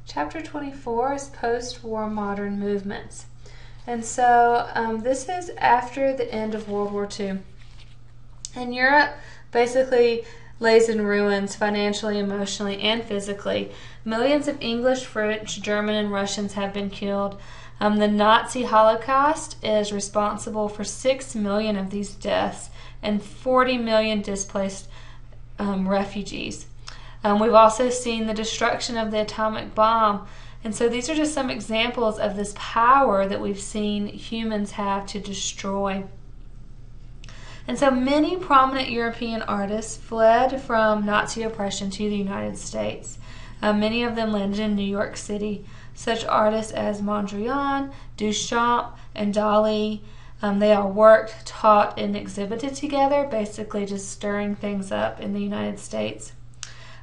Chapter 24 is post-war modern movements. And so this is after the end of World War II. And Europe basically lays in ruins financially, emotionally, and physically. Millions of English, French, German, and Russians have been killed. The Nazi Holocaust is responsible for 6 million of these deaths and 40 million displaced refugees. We've also seen the destruction of the atomic bomb. And so these are just some examples of this power that we've seen humans have to destroy. And so many prominent European artists fled from Nazi oppression to the United States. Many of them landed in New York City. Such artists as Mondrian, Duchamp, and Dali, they all worked, taught, and exhibited together, basically just stirring things up in the United States.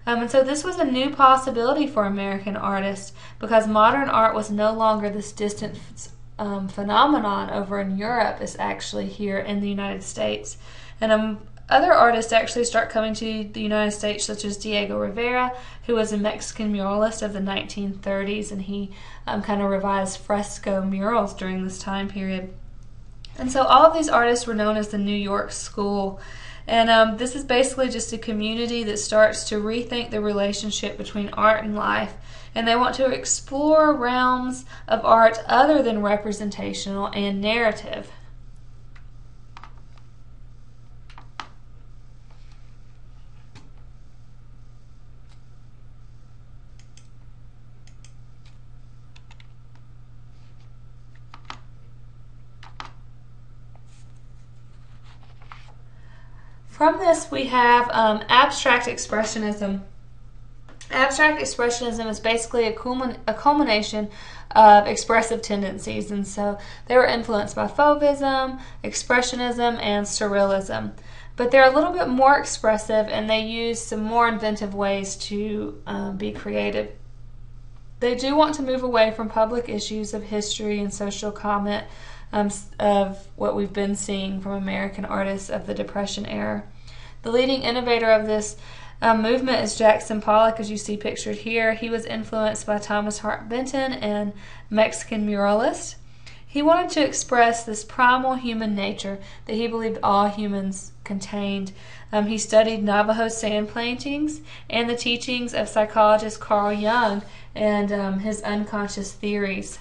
And so this was a new possibility for American artists because modern art was no longer this distant phenomenon over in Europe. It's actually here in the United States. And other artists actually start coming to the United States, such as Diego Rivera, who was a Mexican muralist of the 1930s, and he kind of revised fresco murals during this time period. And so all of these artists were known as the New York School. And this is basically just a community that starts to rethink the relationship between art and life. And they want to explore realms of art other than representational and narrative. From this we have abstract expressionism. Abstract expressionism is basically a culmination of expressive tendencies, and so they were influenced by Fauvism, expressionism, and surrealism. But they're a little bit more expressive, and they use some more inventive ways to be creative. They do want to move away from public issues of history and social comment of what we've been seeing from American artists of the Depression era. The leading innovator of this movement is Jackson Pollock, as you see pictured here. He was influenced by Thomas Hart Benton and Mexican muralists. He wanted to express this primal human nature that he believed all humans contained. He studied Navajo sand paintings and the teachings of psychologist Carl Jung and his unconscious theories.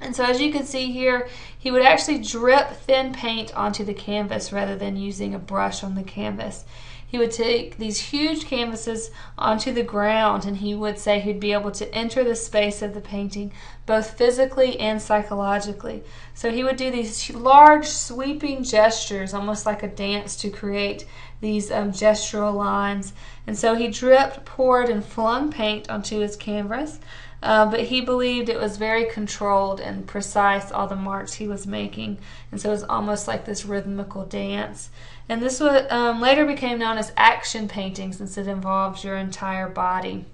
And so as you can see here, he would actually drip thin paint onto the canvas rather than using a brush on the canvas. He would take these huge canvases onto the ground, and he would say he'd be able to enter the space of the painting both physically and psychologically. So he would do these large sweeping gestures, almost like a dance, to create these gestural lines. And so he dripped, poured, and flung paint onto his canvas. But he believed it was very controlled and precise, all the marks he was making. And so it was almost like this rhythmical dance. And this was, later became known as action painting, since it involves your entire body.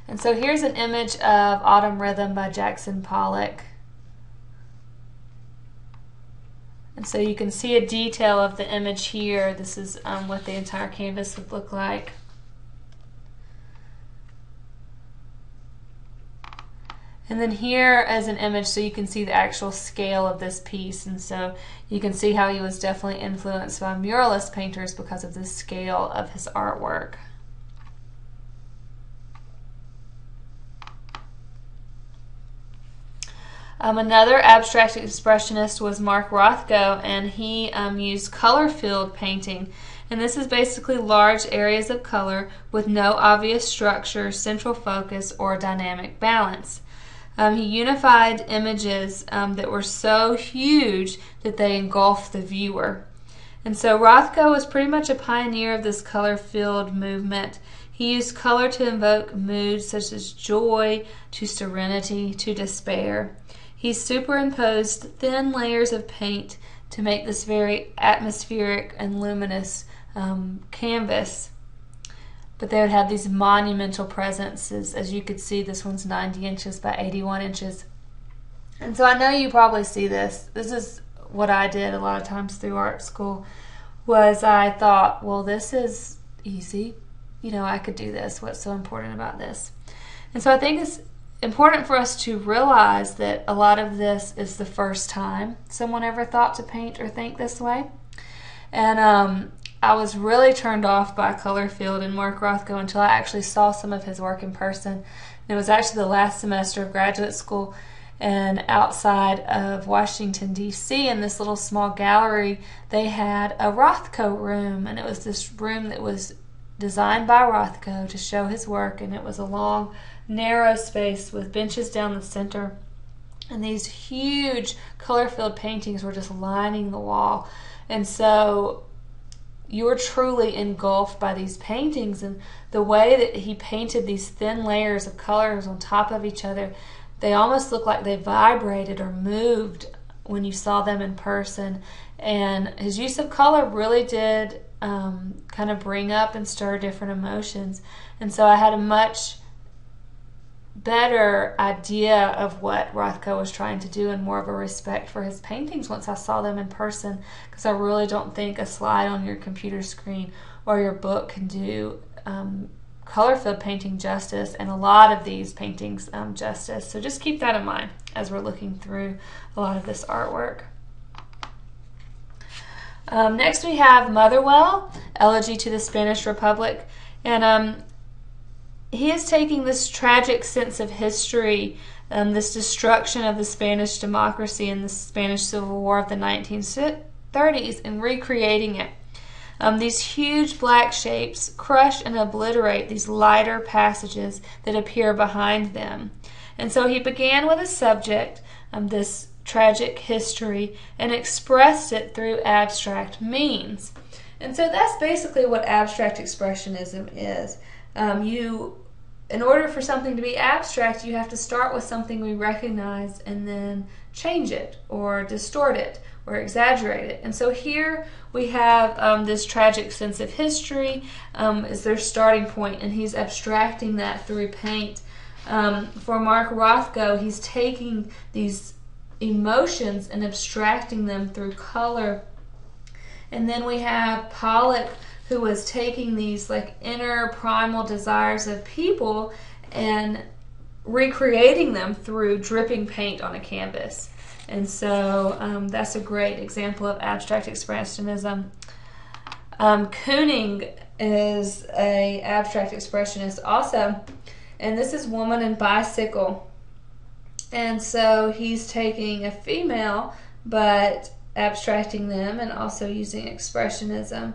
And so here's an image of Autumn Rhythm by Jackson Pollock. And so you can see a detail of the image here. This is what the entire canvas would look like. And then here as an image, so you can see the actual scale of this piece. And so you can see how he was definitely influenced by muralist painters because of the scale of his artwork. Another abstract expressionist was Mark Rothko, and he used color-filled painting. And this is basically large areas of color with no obvious structure, central focus, or dynamic balance. He unified images that were so huge that they engulfed the viewer. And so Rothko was pretty much a pioneer of this color-filled movement. He used color to invoke moods such as joy, to serenity, to despair. He superimposed thin layers of paint to make this very atmospheric and luminous canvas. But they would have these monumental presences. As you could see, this one's 90 inches by 81 inches. And so I know you probably see this. This is what I did a lot of times through art school, was I thought, well, this is easy. You know, I could do this. What's so important about this? And so I think it's important for us to realize that a lot of this is the first time someone ever thought to paint or think this way. And I was really turned off by Colorfield and Mark Rothko until I actually saw some of his work in person. And it was actually the last semester of graduate school, and outside of Washington, D.C., in this little small gallery, they had a Rothko room, and it was this room that was designed by Rothko to show his work, and it was a long, narrow space with benches down the center, and these huge color-filled paintings were just lining the wall. And so you were truly engulfed by these paintings, and the way that he painted these thin layers of colors on top of each other, they almost looked like they vibrated or moved when you saw them in person. And his use of color really did kind of bring up and stir different emotions. And so I had a much better idea of what Rothko was trying to do and more of a respect for his paintings once I saw them in person, because I really don't think a slide on your computer screen or your book can do color-filled painting justice, and a lot of these paintings justice. So just keep that in mind as we're looking through a lot of this artwork. Next we have Motherwell, Elegy to the Spanish Republic. And he is taking this tragic sense of history, this destruction of the Spanish democracy and the Spanish Civil War of the 1930s, and recreating it. These huge black shapes crush and obliterate these lighter passages that appear behind them. And so he began with a subject, this tragic history, and expressed it through abstract means. And so that's basically what abstract expressionism is. In order for something to be abstract, you have to start with something we recognize and then change it or distort it or exaggerate it. And so here we have this tragic sense of history as their starting point, and he's abstracting that through paint. For Mark Rothko, he's taking these emotions and abstracting them through color. And then we have Pollock, who was taking these like inner primal desires of people and recreating them through dripping paint on a canvas. And so that's a great example of abstract expressionism. Kooning is an abstract expressionist also, and this is Woman and Bicycle. And so he's taking a female but abstracting them and also using expressionism.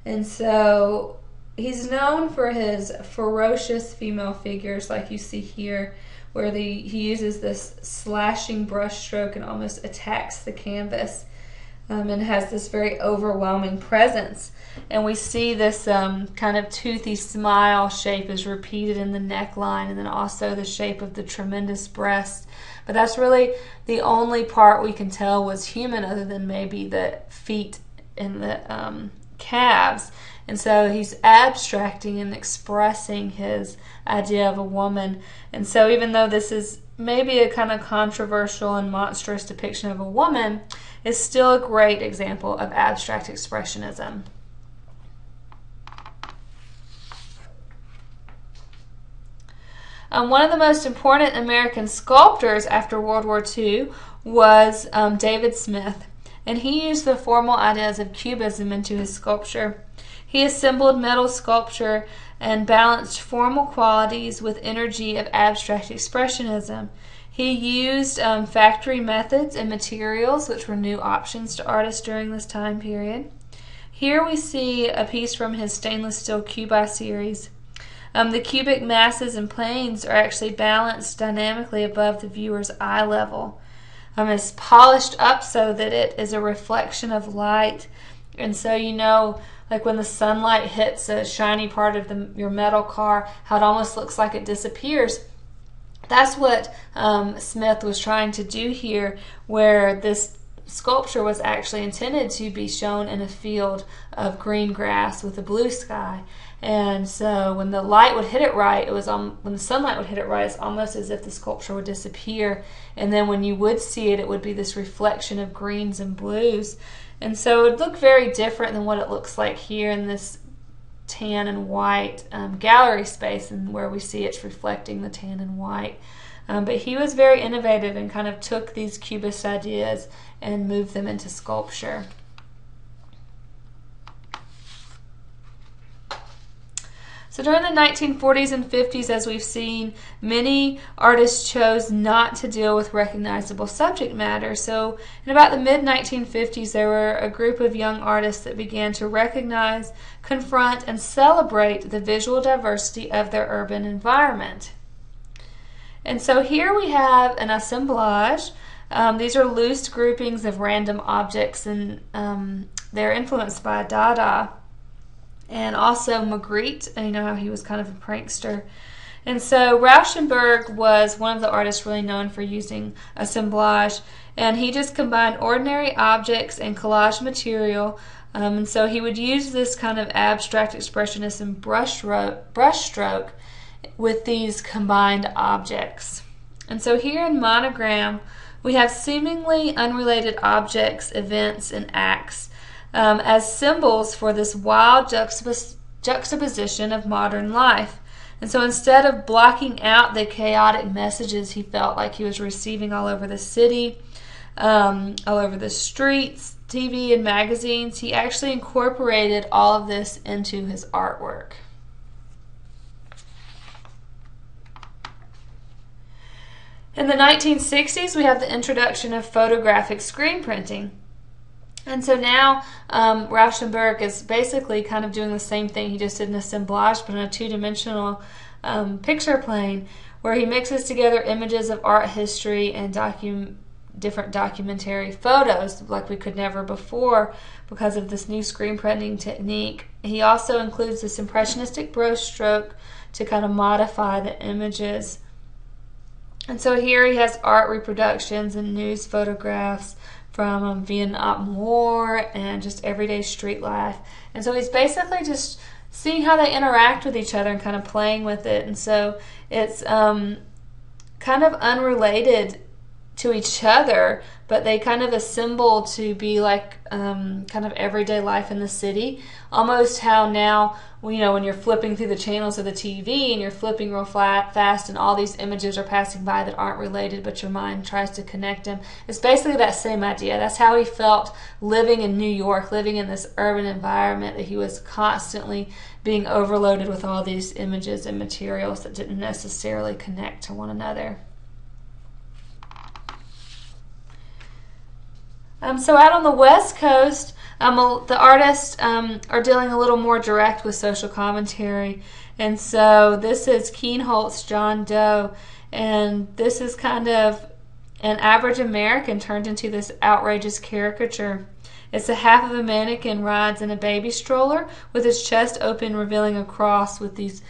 And so he's known for his ferocious female figures, like you see here, where he uses this slashing brush stroke and almost attacks the canvas, and has this very overwhelming presence. And we see this kind of toothy smile shape is repeated in the neckline, and then also the shape of the tremendous breast. But that's really the only part we can tell was human, other than maybe the feet and the calves. And so he's abstracting and expressing his idea of a woman. And so even though this is maybe a kind of controversial and monstrous depiction of a woman, it's still a great example of abstract expressionism. One of the most important American sculptors after World War II was David Smith, and he used the formal ideas of Cubism into his sculpture. He assembled metal sculpture and balanced formal qualities with energy of abstract expressionism. He used factory methods and materials, which were new options to artists during this time period. Here we see a piece from his stainless steel Cubi series. The cubic masses and planes are actually balanced dynamically above the viewer's eye level. It's polished up so that it is a reflection of light. And so you know, like when the sunlight hits a shiny part of your metal car, how it almost looks like it disappears. That's what Smith was trying to do here, where this sculpture was actually intended to be shown in a field of green grass with a blue sky. And so when the light would hit it right, when the sunlight would hit it right, it's almost as if the sculpture would disappear. And then when you would see it, it would be this reflection of greens and blues. And so it would look very different than what it looks like here in this tan and white gallery space, and where we see it's reflecting the tan and white. But he was very innovative and kind of took these Cubist ideas and moved them into sculpture. So during the 1940s and 50s, as we've seen, many artists chose not to deal with recognizable subject matter. So in about the mid-1950s, there were a group of young artists that began to recognize, confront, and celebrate the visual diversity of their urban environment. And so here we have an assemblage. These are loose groupings of random objects, and they're influenced by Dada. And also Magritte, and you know how he was kind of a prankster. And so Rauschenberg was one of the artists really known for using assemblage, and he just combined ordinary objects and collage material. And so he would use this kind of abstract expressionist and brushstroke with these combined objects. And so here in Monogram, we have seemingly unrelated objects, events, and acts as symbols for this wild juxtaposition of modern life. And so instead of blocking out the chaotic messages he felt like he was receiving all over the city, all over the streets, TV, and magazines, he actually incorporated all of this into his artwork. In the 1960s, we have the introduction of photographic screen printing. And so now Rauschenberg is basically kind of doing the same thing. He just did an assemblage, but on a two-dimensional picture plane, where he mixes together images of art history and different documentary photos like we could never before because of this new screen printing technique. He also includes this impressionistic brushstroke to kind of modify the images. And so here he has art reproductions and news photographs from Vietnam War and just everyday street life. And so he's basically just seeing how they interact with each other and kind of playing with it. And so it's kind of unrelated to each other, but they kind of assemble to be like kind of everyday life in the city. Almost how now, you know, when you're flipping through the channels of the TV and you're flipping real fast and all these images are passing by that aren't related, but your mind tries to connect them. It's basically that same idea. That's how he felt living in New York, living in this urban environment, that he was constantly being overloaded with all these images and materials that didn't necessarily connect to one another. So out on the West Coast, the artists are dealing a little more direct with social commentary. And so this is Kienholz's John Doe, and this is kind of an average American turned into this outrageous caricature. It's a half of a mannequin rides in a baby stroller with his chest open, revealing a cross with these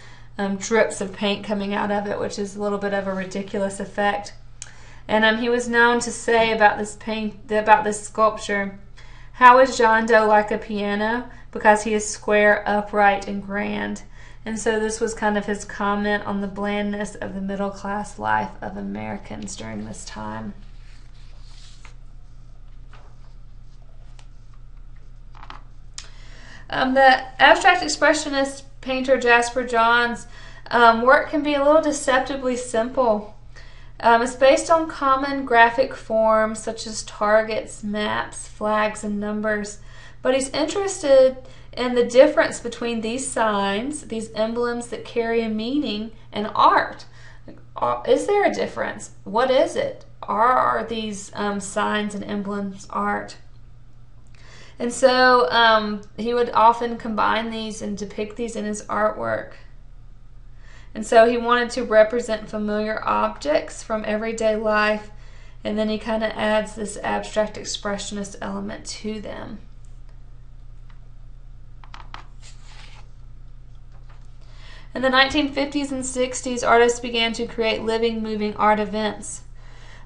drips of paint coming out of it, which is a little bit of a ridiculous effect. And he was known to say about this sculpture, "How is John Doe like a piano? Because he is square, upright, and grand." And so this was kind of his comment on the blandness of the middle-class life of Americans during this time. The abstract expressionist painter Jasper Johns' work can be a little deceptively simple. It's based on common graphic forms such as targets, maps, flags, and numbers. But he's interested in the difference between these signs, these emblems that carry a meaning, and art. Is there a difference? What is it? Are these signs and emblems art? And so he would often combine these and depict these in his artwork. And so he wanted to represent familiar objects from everyday life, and then he kind of adds this abstract expressionist element to them. In the 1950s and 60s, artists began to create living, moving art events.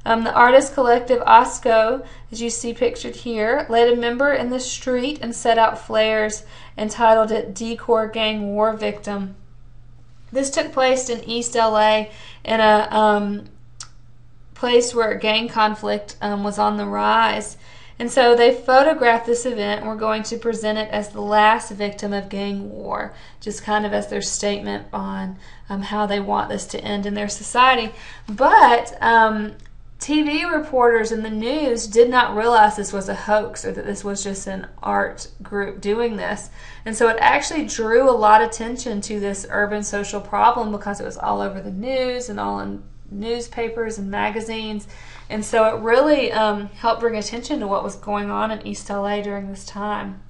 The artist collective OSCO, as you see pictured here, laid a member in the street and set out flares and titled it "Decor Gang War Victim." This took place in East LA in a place where gang conflict was on the rise. And so they photographed this event and were going to present it as the last victim of gang war, just kind of as their statement on how they want this to end in their society. But TV reporters in the news did not realize this was a hoax, or that this was just an art group doing this. And so it actually drew a lot of attention to this urban social problem because it was all over the news and all in newspapers and magazines. And so it really helped bring attention to what was going on in East LA during this time.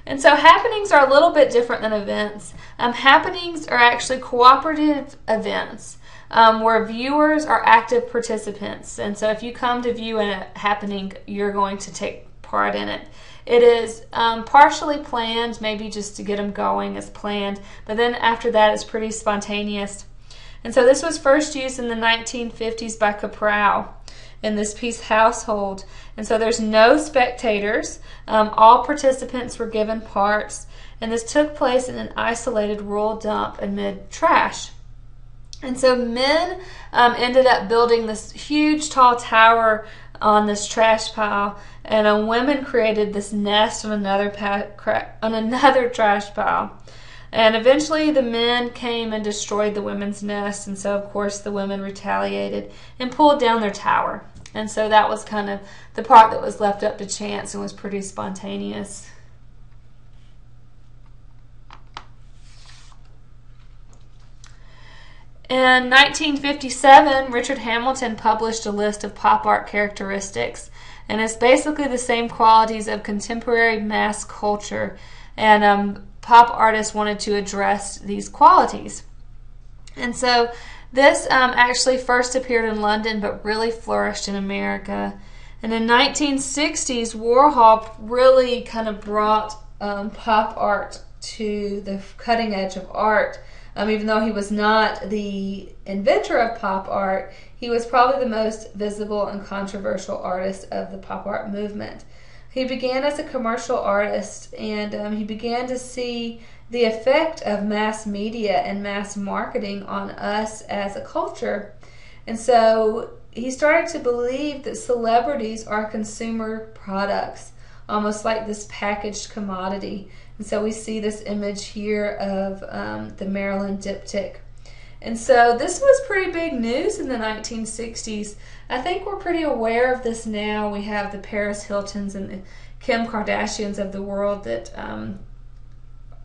And so happenings are a little bit different than events. Happenings are actually cooperative events where viewers are active participants. And so if you come to view a happening, you're going to take part in it. It is partially planned, maybe just to get them going as planned, but then after that it's pretty spontaneous. And so this was first used in the 1950s by Capral in this piece Household. And so there's no spectators. All participants were given parts, and this took place in an isolated rural dump amid trash. And so men ended up building this huge tall tower on this trash pile, and women created this nest on another trash pile. And eventually the men came and destroyed the women's nest, and so of course the women retaliated and pulled down their tower. And so that was kind of the part that was left up to chance and was pretty spontaneous. In 1957, Richard Hamilton published a list of pop art characteristics, and it's basically the same qualities of contemporary mass culture, and pop artists wanted to address these qualities. And so this actually first appeared in London but really flourished in America. And in 1960s, Warhol really kind of brought pop art to the cutting edge of art. Even though he was not the inventor of pop art, he was probably the most visible and controversial artist of the pop art movement. He began as a commercial artist, and he began to see the effect of mass media and mass marketing on us as a culture. And so he started to believe that celebrities are consumer products, almost like this packaged commodity. And so we see this image here of the Maryland diptych. And so this was pretty big news in the 1960s. I think we're pretty aware of this now. We have the Paris Hiltons and the Kim Kardashians of the world that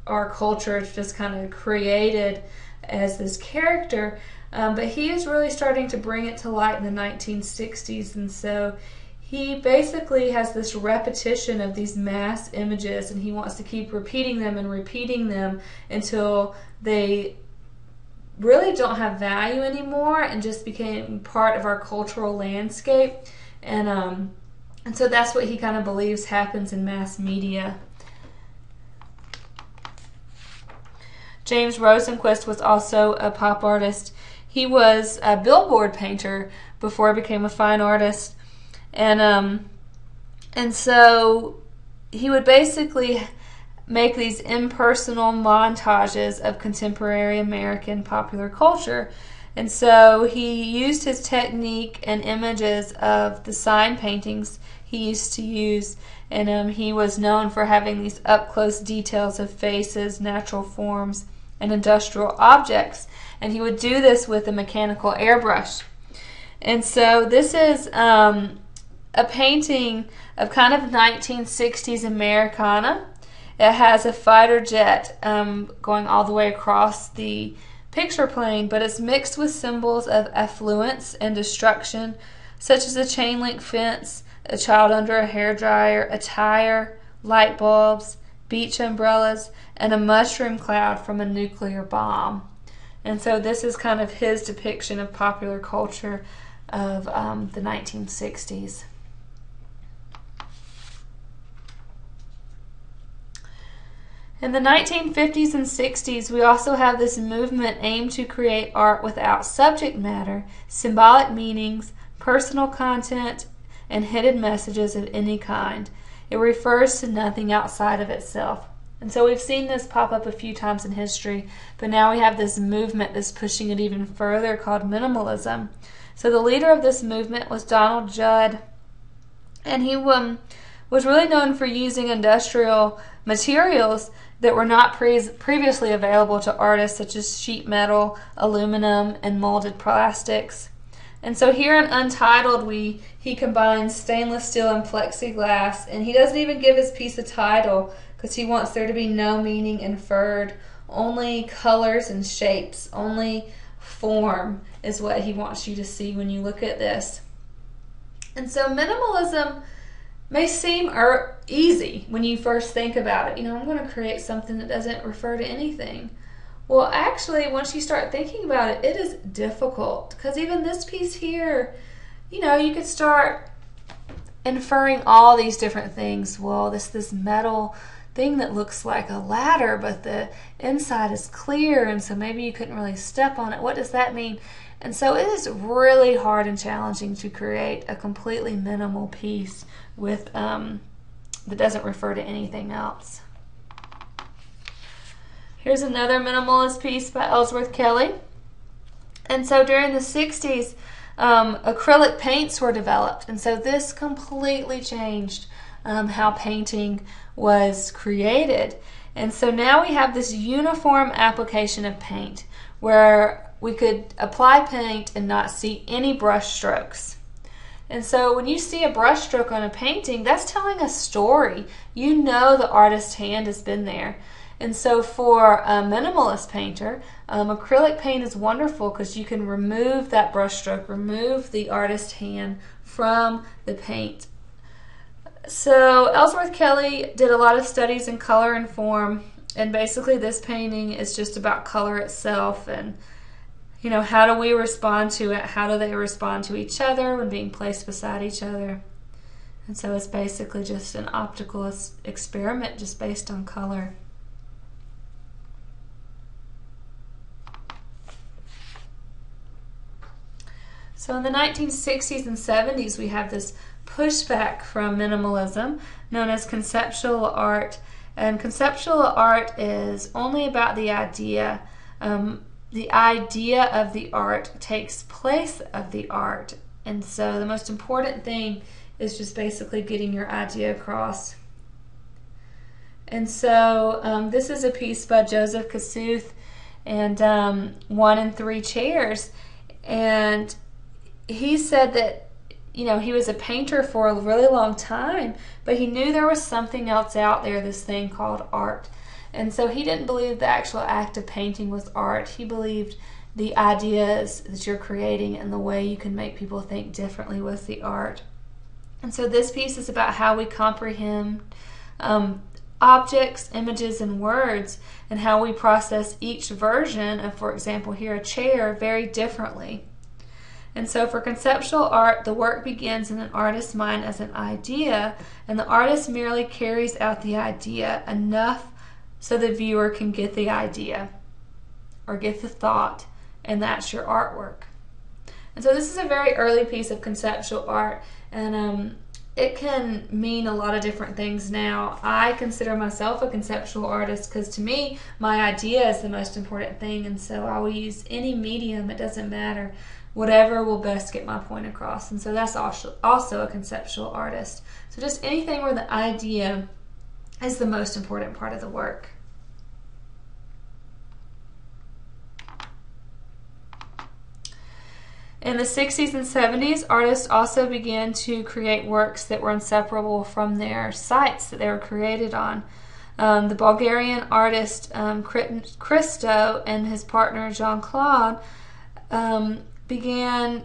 our culture just kind of created as this character. But he is really starting to bring it to light in the 1960s. And so he basically has this repetition of these mass images, and he wants to keep repeating them and repeating them until they really don't have value anymore and just became part of our cultural landscape. And so that's what he kind of believes happens in mass media. James Rosenquist was also a pop artist. He was a billboard painter before he became a fine artist. And so he would basically make these impersonal montages of contemporary American popular culture. And so he used his technique and images of the sign paintings he used to use, and he was known for having these up-close details of faces, natural forms, and industrial objects. And he would do this with a mechanical airbrush. And so this is a painting of kind of 1960s Americana. It has a fighter jet going all the way across the picture plane, but it's mixed with symbols of affluence and destruction, such as a chain link fence, a child under a hairdryer, a tire, light bulbs, beach umbrellas, and a mushroom cloud from a nuclear bomb. And so this is kind of his depiction of popular culture of the 1960s. In the 1950s and 60s, we also have this movement aimed to create art without subject matter, symbolic meanings, personal content, and hidden messages of any kind. It refers to nothing outside of itself. And so we've seen this pop up a few times in history, but now we have this movement that's pushing it even further called minimalism. So the leader of this movement was Donald Judd, and he was really known for using industrial materials that were not previously available to artists, such as sheet metal, aluminum, and molded plastics. And so here in Untitled, he combines stainless steel and plexiglass, and he doesn't even give his piece a title because he wants there to be no meaning inferred, only colors and shapes, only form is what he wants you to see when you look at this. And so minimalism may seem easy when you first think about it. I'm going to create something that doesn't refer to anything. Well, actually, once you start thinking about it, it is difficult, because even this piece here, you could start inferring all these different things. Well, this metal thing that looks like a ladder, but the inside is clear, and so maybe you couldn't really step on it. What does that mean? And so it is really hard and challenging to create a completely minimal piece with that doesn't refer to anything else. Here's another minimalist piece by Ellsworth Kelly. And so during the 60s, acrylic paints were developed, and so this completely changed how painting was created. And so now we have this uniform application of paint where we could apply paint and not see any brush strokes. And so when you see a brush stroke on a painting, that's telling a story. The artist's hand has been there. And so for a minimalist painter, acrylic paint is wonderful because you can remove that brush stroke, remove the artist's hand from the paint. So Ellsworth Kelly did a lot of studies in color and form, and basically this painting is just about color itself, and how do we respond to it? How do they respond to each other when being placed beside each other? And so it's basically just an optical experiment just based on color. So in the 1960s and 70s, we have this pushback from minimalism known as conceptual art. And conceptual art is only about the idea. The idea of the art takes place of the art. And so the most important thing is just basically getting your idea across. And so this is a piece by Joseph Kosuth, and 1 and 3 chairs. And he said that he was a painter for a really long time, but he knew there was something else out there, this thing called art. And so he didn't believe the actual act of painting was art. He believed the ideas that you're creating and the way you can make people think differently was the art. And so this piece is about how we comprehend objects, images, and words, and how we process each version of, for example, here a chair, very differently. And so for conceptual art, the work begins in an artist's mind as an idea, and the artist merely carries out the idea enough so the viewer can get the idea or get the thought, and that's your artwork. And so this is a very early piece of conceptual art, and it can mean a lot of different things now. I consider myself a conceptual artist because to me, my idea is the most important thing, and so I will use any medium, it doesn't matter. Whatever will best get my point across. And so that's also a conceptual artist. So just anything where the idea is the most important part of the work. In the 60s and 70s, artists also began to create works that were inseparable from their sites that they were created on. The Bulgarian artist Christo and his partner Jean-Claude began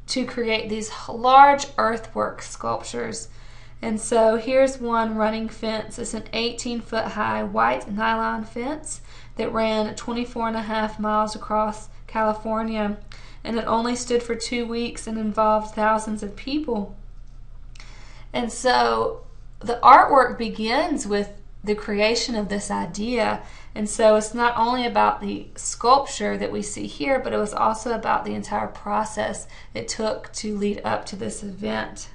to create these large earthwork sculptures. And so here's one running fence. It's an 18-foot high white nylon fence that ran 24.5 miles across California, and it only stood for 2 weeks and involved thousands of people. And so the artwork begins with the creation of this idea. And so it's not only about the sculpture that we see here, but it was also about the entire process it took to lead up to this event.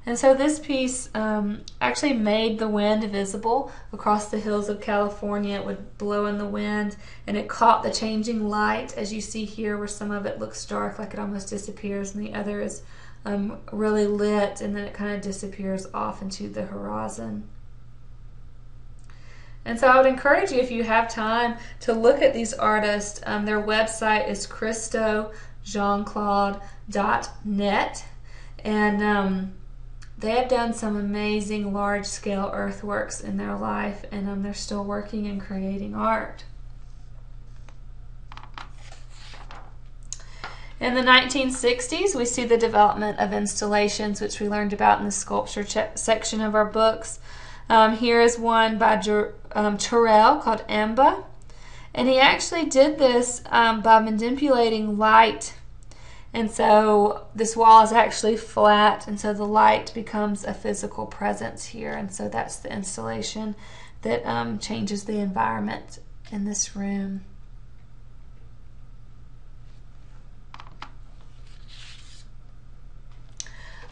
And so this piece actually made the wind visible across the hills of California. It would blow in the wind, and it caught the changing light, as you see here, where some of it looks dark, like it almost disappears, and the other is really lit, and then it kind of disappears off into the horizon. And so I would encourage you, if you have time, to look at these artists. Their website is christojeanclaude.net, and they have done some amazing large-scale earthworks in their life, and they're still working and creating art. In the 1960s, we see the development of installations, which we learned about in the sculpture section of our books. Here is one by Turrell called Amba, and he actually did this by manipulating light. And so this wall is actually flat, and so the light becomes a physical presence here. And so that's the installation that changes the environment in this room.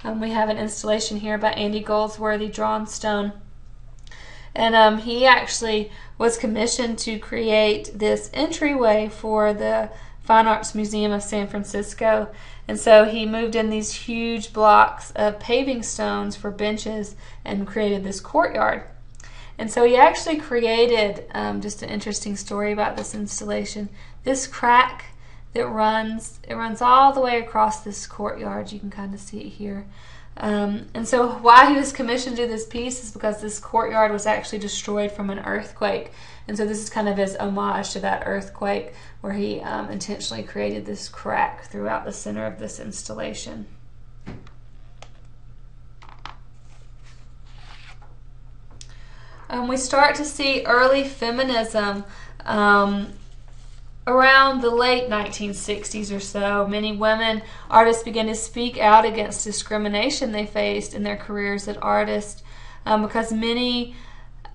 We have an installation here by Andy Goldsworthy, Drawn Stone. And he actually was commissioned to create this entryway for the Fine Arts Museum of San Francisco. And so he moved in these huge blocks of paving stones for benches and created this courtyard. And so he actually created, just an interesting story about this installation, this crack that runs all the way across this courtyard. You can kind of see it here. And so why he was commissioned to do this piece is because this courtyard was actually destroyed from an earthquake. And so this is kind of his homage to that earthquake, where he intentionally created this crack throughout the center of this installation. We start to see early feminism around the late 1960s or so. Many women artists began to speak out against discrimination they faced in their careers as artists, because many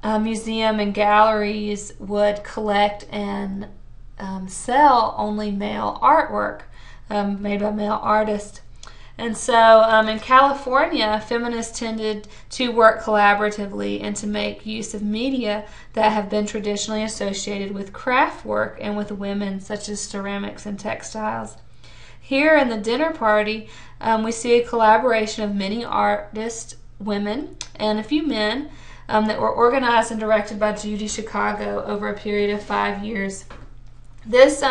museum and galleries would collect and sell only male artwork made by male artists. And so in California, feminists tended to work collaboratively and to make use of media that have been traditionally associated with craft work and with women, such as ceramics and textiles. Here in the dinner party, we see a collaboration of many artists, women, and a few men that were organized and directed by Judy Chicago over a period of 5 years. This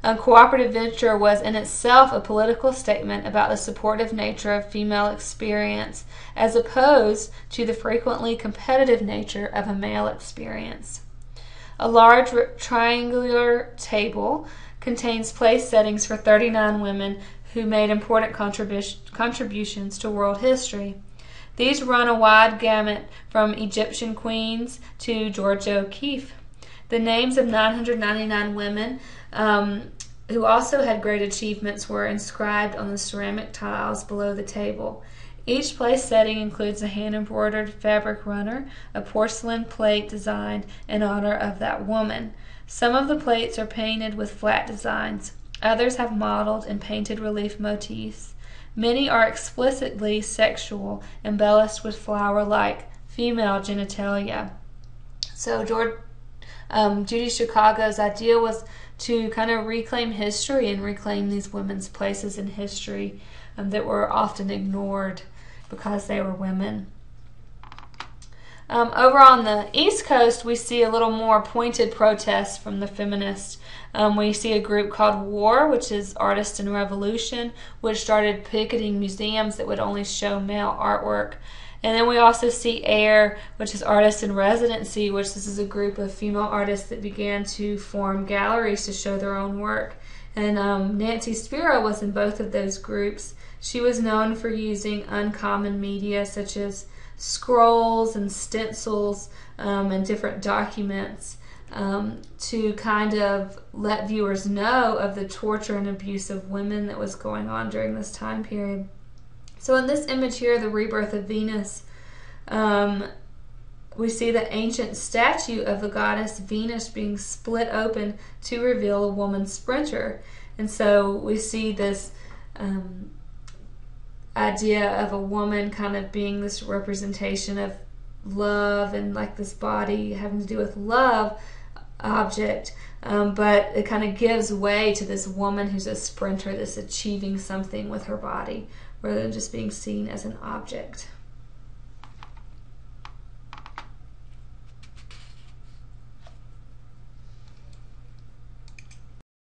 cooperative venture was in itself a political statement about the supportive nature of female experience, as opposed to the frequently competitive nature of a male experience. A large triangular table contains place settings for 39 women who made important contributions to world history. These run a wide gamut from Egyptian queens to Georgia O'Keeffe. The names of 999 women who also had great achievements were inscribed on the ceramic tiles below the table. Each place setting includes a hand-embroidered fabric runner, a porcelain plate designed in honor of that woman. Some of the plates are painted with flat designs. Others have modeled and painted relief motifs. Many are explicitly sexual, embellished with flower-like female genitalia. So Judy Chicago's idea was to kind of reclaim history and reclaim these women's places in history that were often ignored because they were women. Over on the East Coast, we see a little more pointed protests from the feminists. We see a group called WAR, which is Artists in Revolution, which started picketing museums that would only show male artwork. And then we also see AIR, which is Artists in Residency, which this is a group of female artists that began to form galleries to show their own work. And Nancy Spiro was in both of those groups. She was known for using uncommon media such as scrolls and stencils and different documents to kind of let viewers know of the torture and abuse of women that was going on during this time period. So in this image here, the rebirth of Venus, we see the ancient statue of the goddess Venus being split open to reveal a woman sprinter. And so we see this idea of a woman kind of being this representation of love and like this body having to do with love object, but it kind of gives way to this woman who's a sprinter that's achieving something with her body rather than just being seen as an object.